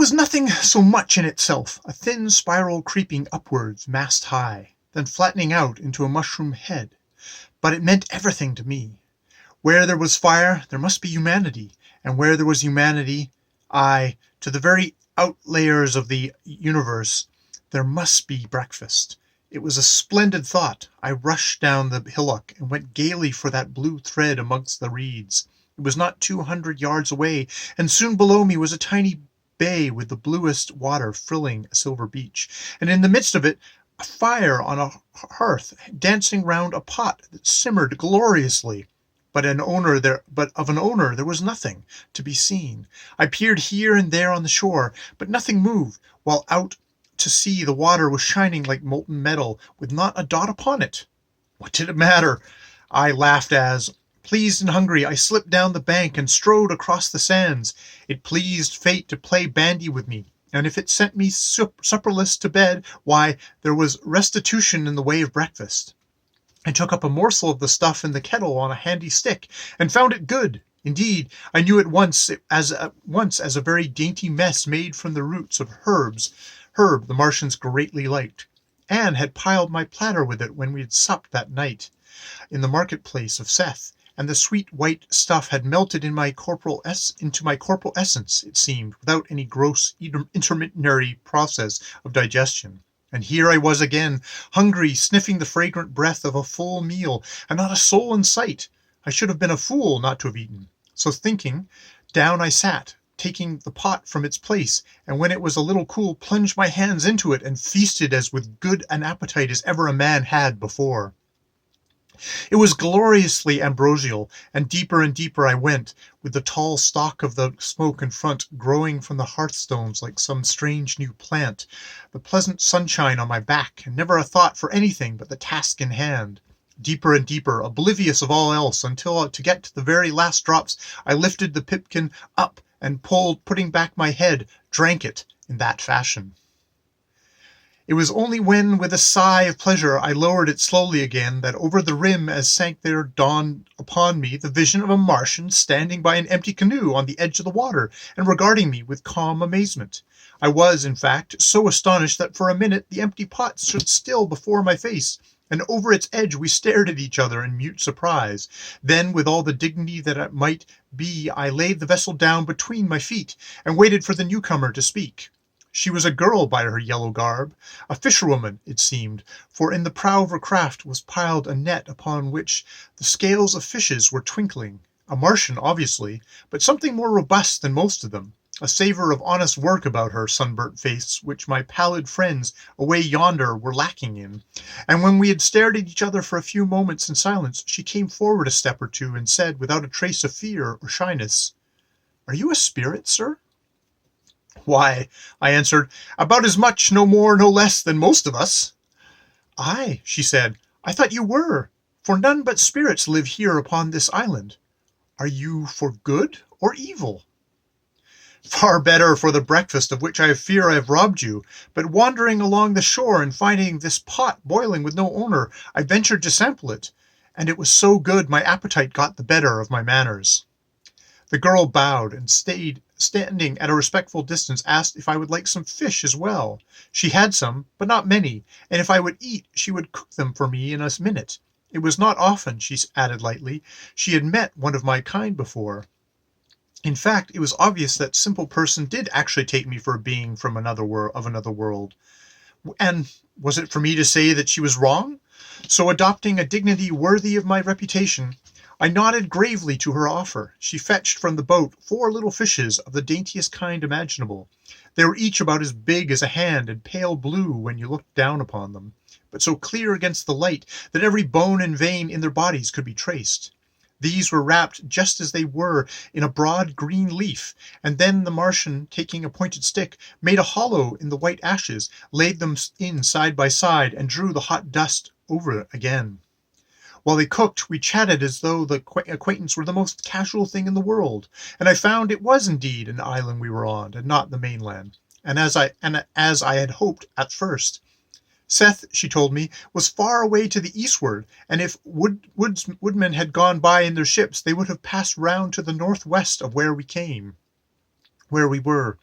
was nothing so much in itself, a thin spiral creeping upwards mast high, then flattening out into a mushroom head. But it meant everything to me. Where there was fire, there must be humanity, and where there was humanity, aye, to the very outlayers of the universe, there must be breakfast. It was a splendid thought. I rushed down the hillock and went gaily for that blue thread amongst the reeds. It was not 200 yards away, and soon below me was a tiny bay with the bluest water frilling a silver beach, and in the midst of it a fire on a hearth dancing round a pot that simmered gloriously. But of an owner there was nothing to be seen. I peered here and there on the shore, but nothing moved, while out to sea the water was shining like molten metal, with not a dot upon it. What did it matter? I laughed as, pleased and hungry, I slipped down the bank and strode across the sands. It pleased fate to play bandy with me, and if it sent me supperless to bed, why, there was restitution in the way of breakfast. I took up a morsel of the stuff in the kettle on a handy stick, and found it good. Indeed, I knew at once as a very dainty mess made from the roots of herb the Martians greatly liked. Anne had piled my platter with it when we had supped that night in the marketplace of Seth, and the sweet white stuff had melted into my corporal essence, it seemed, without any gross intermediary process of digestion. And here I was again, hungry, sniffing the fragrant breath of a full meal, and not a soul in sight. I should have been a fool not to have eaten. So thinking, down I sat, taking the pot from its place, and when it was a little cool, plunged my hands into it and feasted as with good an appetite as ever a man had before. It was gloriously ambrosial, and deeper I went, with the tall stalk of the smoke in front growing from the hearthstones like some strange new plant, the pleasant sunshine on my back, and never a thought for anything but the task in hand. Deeper and deeper, oblivious of all else, until to get to the very last drops, I lifted the pipkin up and putting back my head, drank it in that fashion. It was only when, with a sigh of pleasure, I lowered it slowly again, that over the rim as sank there dawned upon me the vision of a Martian standing by an empty canoe on the edge of the water and regarding me with calm amazement. I was, in fact, so astonished that for a minute the empty pot stood still before my face, and over its edge we stared at each other in mute surprise. Then, with all the dignity that it might be, I laid the vessel down between my feet and waited for the newcomer to speak. She was a girl by her yellow garb, a fisherwoman, it seemed, for in the prow of her craft was piled a net upon which the scales of fishes were twinkling. A Martian, obviously, but something more robust than most of them, a savour of honest work about her sunburnt face which my pallid friends away yonder were lacking in. And when we had stared at each other for a few moments in silence, she came forward a step or two and said, without a trace of fear or shyness, "Are you a spirit, sir?" "Why," I answered, "about as much, no more, no less, than most of us." "Aye," she said, "I thought you were, for none but spirits live here upon this island. Are you for good or evil?" "Far better for the breakfast of which I fear I have robbed you, but wandering along the shore and finding this pot boiling with no owner, I ventured to sample it, and it was so good my appetite got the better of my manners." The girl bowed and standing at a respectful distance, asked if I would like some fish as well. She had some, but not many, and if I would eat, she would cook them for me in a minute. It was not often, she added lightly, she had met one of my kind before. In fact, it was obvious that simple person did actually take me for a being from another world. And was it for me to say that she was wrong? So, adopting a dignity worthy of my reputation, I nodded gravely to her offer. She fetched from the boat 4 little fishes of the daintiest kind imaginable. They were each about as big as a hand and pale blue when you looked down upon them, but so clear against the light that every bone and vein in their bodies could be traced. These were wrapped just as they were in a broad green leaf, and then the Martian, taking a pointed stick, made a hollow in the white ashes, laid them in side by side, and drew the hot dust over it again. While they cooked, we chatted as though the acquaintance were the most casual thing in the world, and I found it was indeed an island we were on, and not the mainland, and as I had hoped at first. Seth, she told me, was far away to the eastward, and if woodmen had gone by in their ships, they would have passed round to the northwest of where we came. where we were.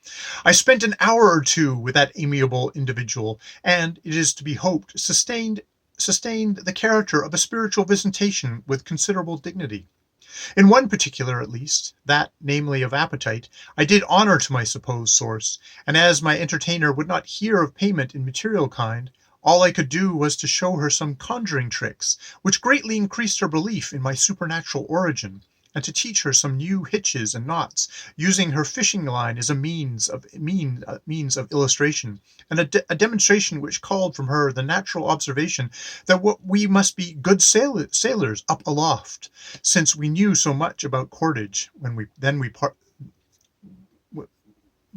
I spent an hour or two with that amiable individual, and, it is to be hoped, sustained the character of a spiritual visitation with considerable dignity. In one particular, at least, that, namely, of appetite, I did honor to my supposed source, and as my entertainer would not hear of payment in material kind, all I could do was to show her some conjuring tricks, which greatly increased her belief in my supernatural origin, and to teach her some new hitches and knots, using her fishing line as a means of illustration, and a demonstration which called from her the natural observation that we must be good sailors up aloft, since we knew so much about cordage.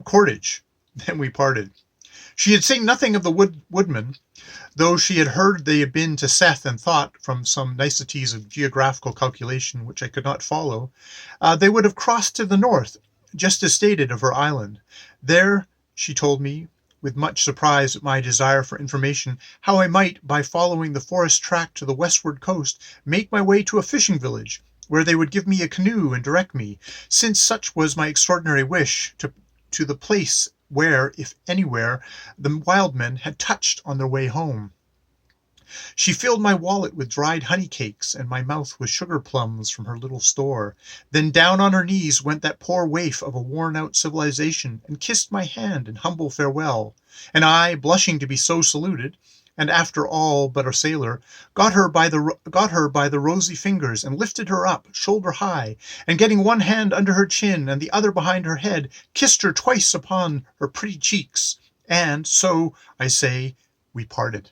Cordage. Then we parted. She had seen nothing of the woodmen, though she had heard they had been to Seth, and thought, from some niceties of geographical calculation which I could not follow, they would have crossed to the north, just as stated of her island. There, she told me, with much surprise at my desire for information, how I might, by following the forest track to the westward coast, make my way to a fishing village, where they would give me a canoe and direct me, since such was my extraordinary wish, to the place where, if anywhere, the wild men had touched on their way home. She filled my wallet with dried honey cakes, and my mouth with sugar plums from her little store. Then down on her knees went that poor waif of a worn-out civilization, and kissed my hand in humble farewell. And I, blushing to be so saluted, and after all but a sailor, got her by the rosy fingers, and lifted her up, shoulder high, and getting one hand under her chin and the other behind her head, kissed her twice upon her pretty cheeks, and so, I say, we parted.